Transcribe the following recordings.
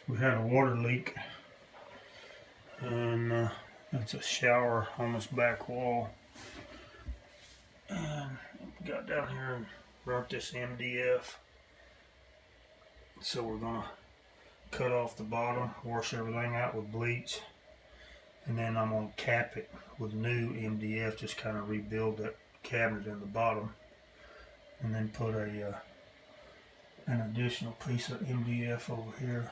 we had a water leak, and it's a shower on this back wall. And got down here and burnt this MDF. So we're gonna cut off the bottom, wash everything out with bleach, and then I'm gonna cap it with new MDF, just kind of rebuild that cabinet in the bottom, and then put an additional piece of MDF over here.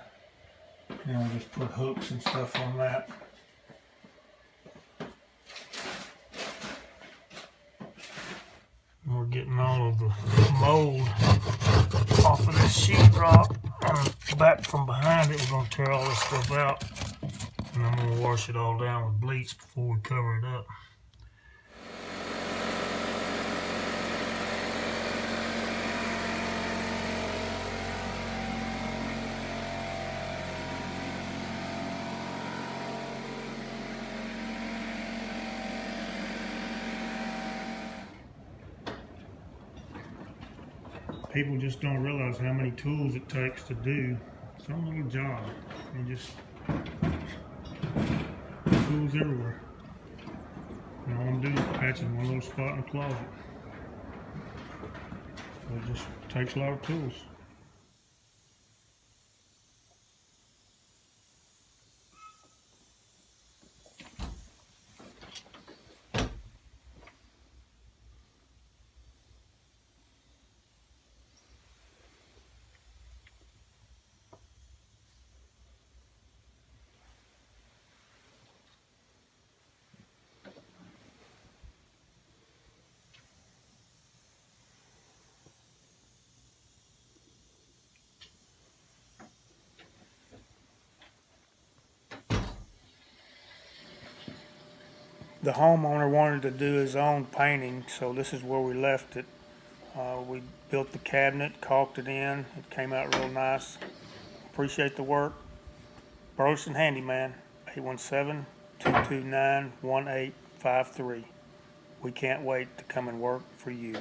And we'll just put hooks and stuff on that. We're getting all of the mold off of this sheetrock. Back from behind it, we're going to tear all this stuff out. And I'm going to wash it all down with bleach before we cover it up. People just don't realize how many tools it takes to do some little job. And just tools everywhere. And all I'm doing is patching one little spot in the closet. So it just takes a lot of tools. The homeowner wanted to do his own painting, so this is where we left it. We built the cabinet, caulked it in. It came out real nice. Appreciate the work. Burleson Handyman, 817-229-1853. We can't wait to come and work for you.